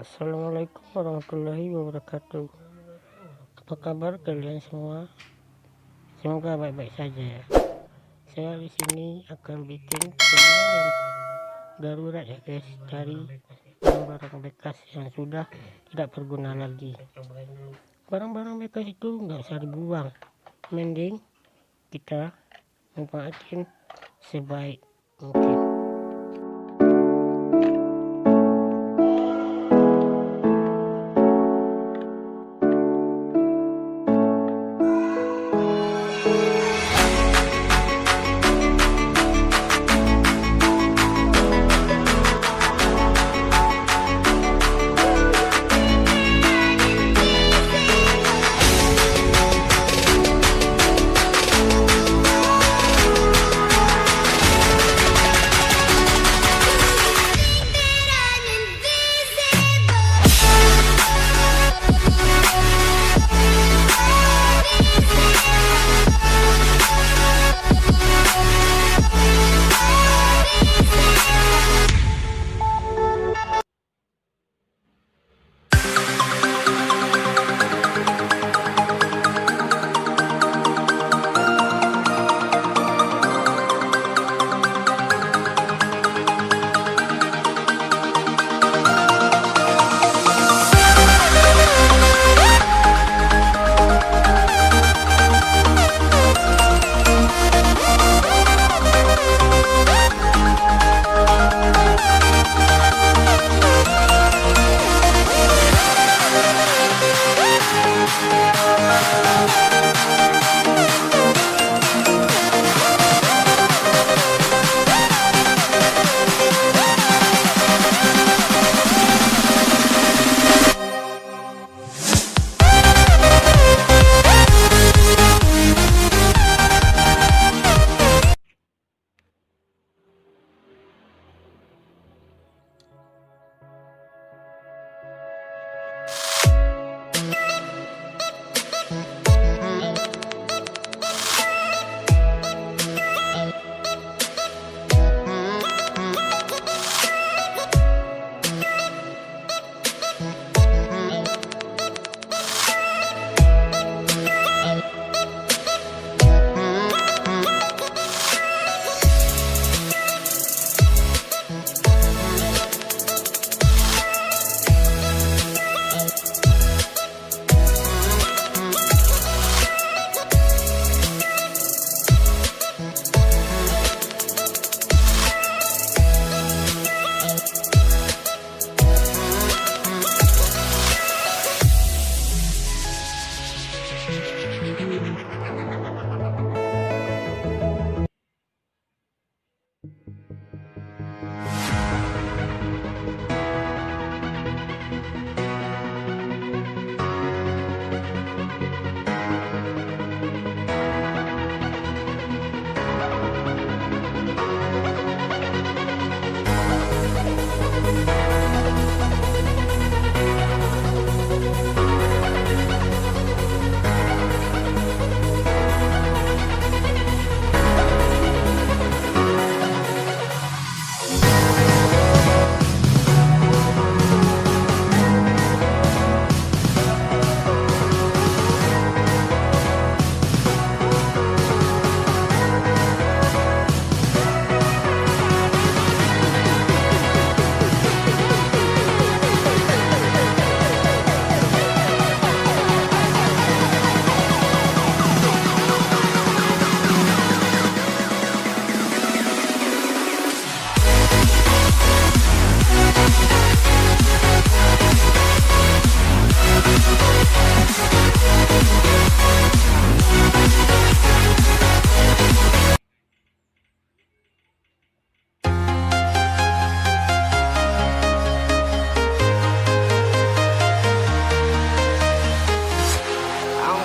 Assalamualaikum warahmatullahi wabarakatuh. Apa kabar kalian semua? Semoga baik-baik saja ya. Saya di sini akan bikin video darurat ya guys, dari barang-barang bekas yang sudah tidak berguna lagi. Barang-barang bekas itu nggak usah dibuang, mending kita manfaatin sebaik mungkin.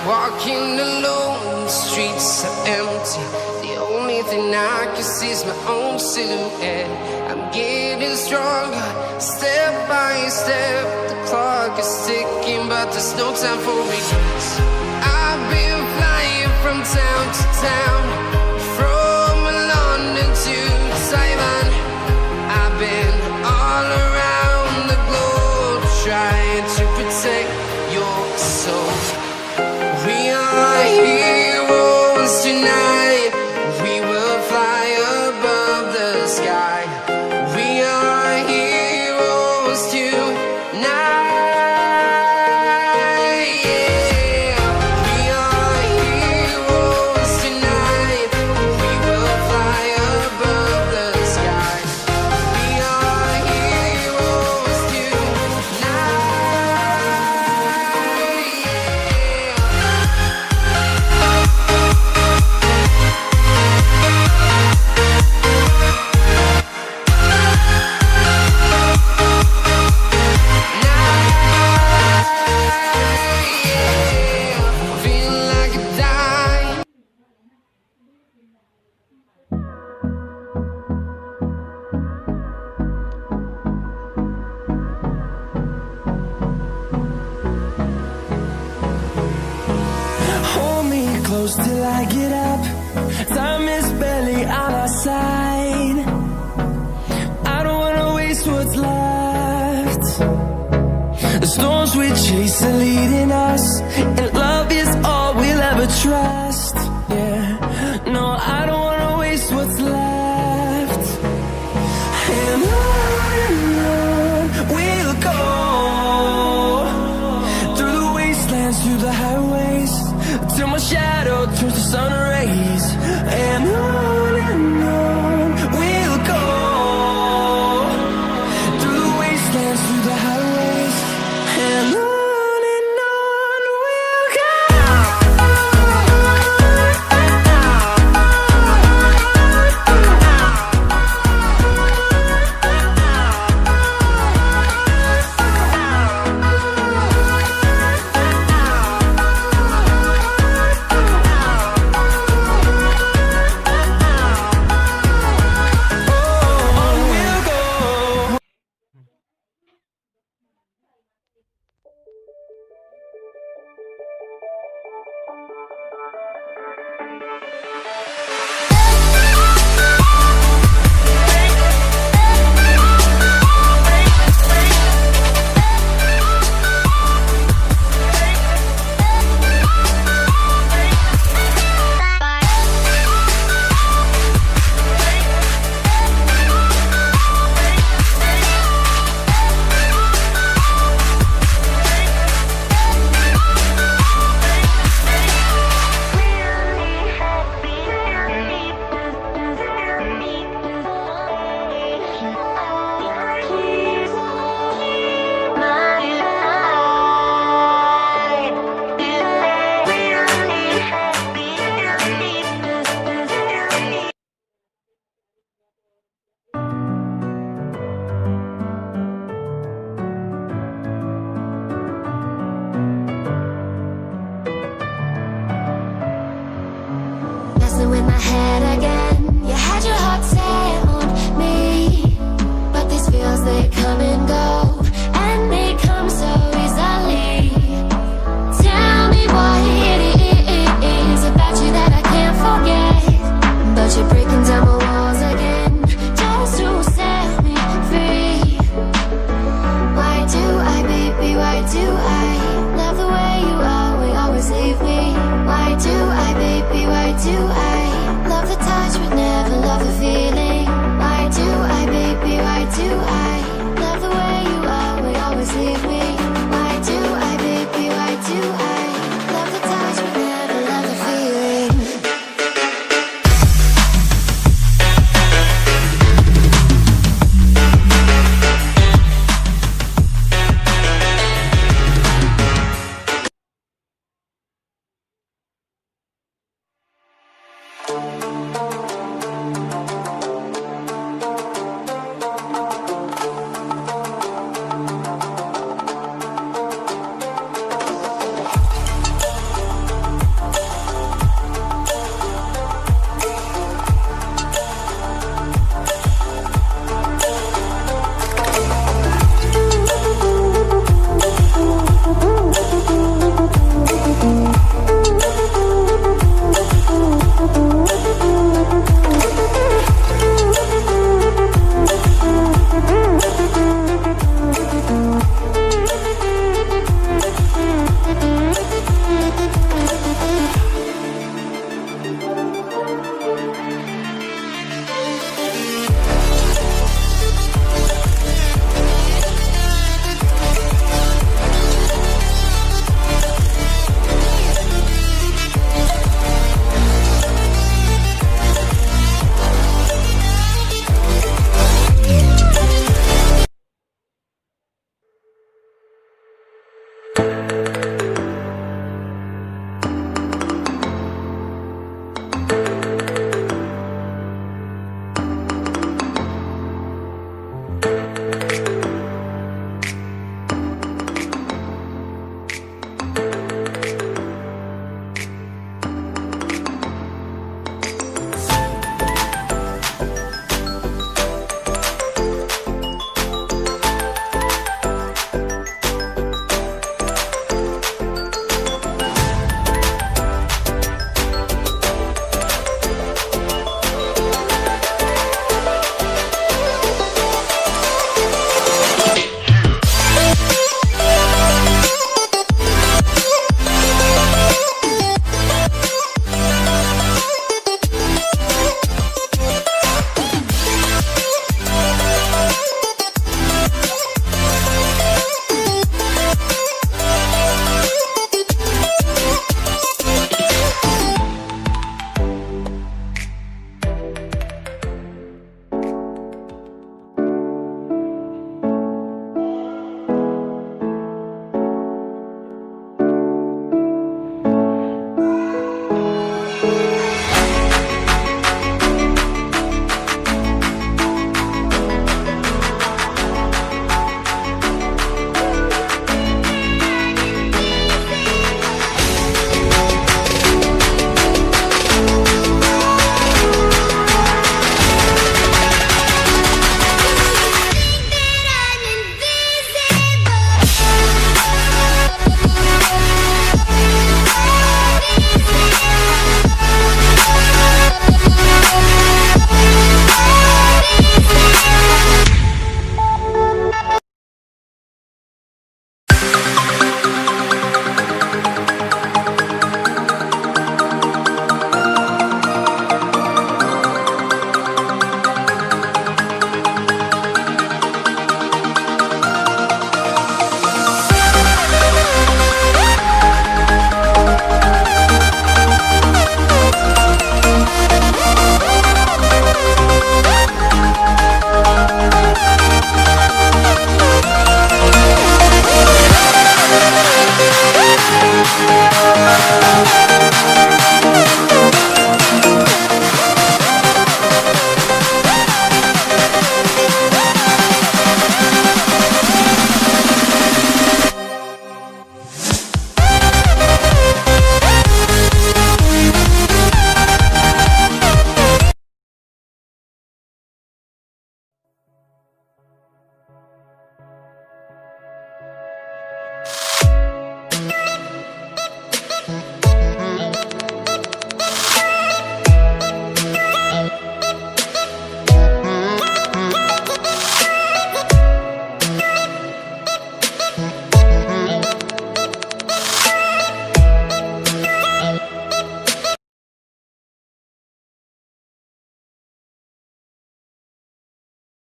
Walking alone, the streets are empty. The only thing I can see is my own silhouette. I'm getting stronger, step by step. The clock is ticking, but there's no time for regrets. I've been flying from town to town, from London to Taiwan. I've been all around the globe, trying to protect your soul. We are heroes tonight. We will fly above the sky. We are heroes tonight. Yeah. We are heroes tonight. We will fly above the sky. We are heroes tonight. Feel like a dime. Hold me close till I get up. Time is barely on our side. I don't wanna waste what's left. The storms we chase are leading us, and love is all we'll ever trust.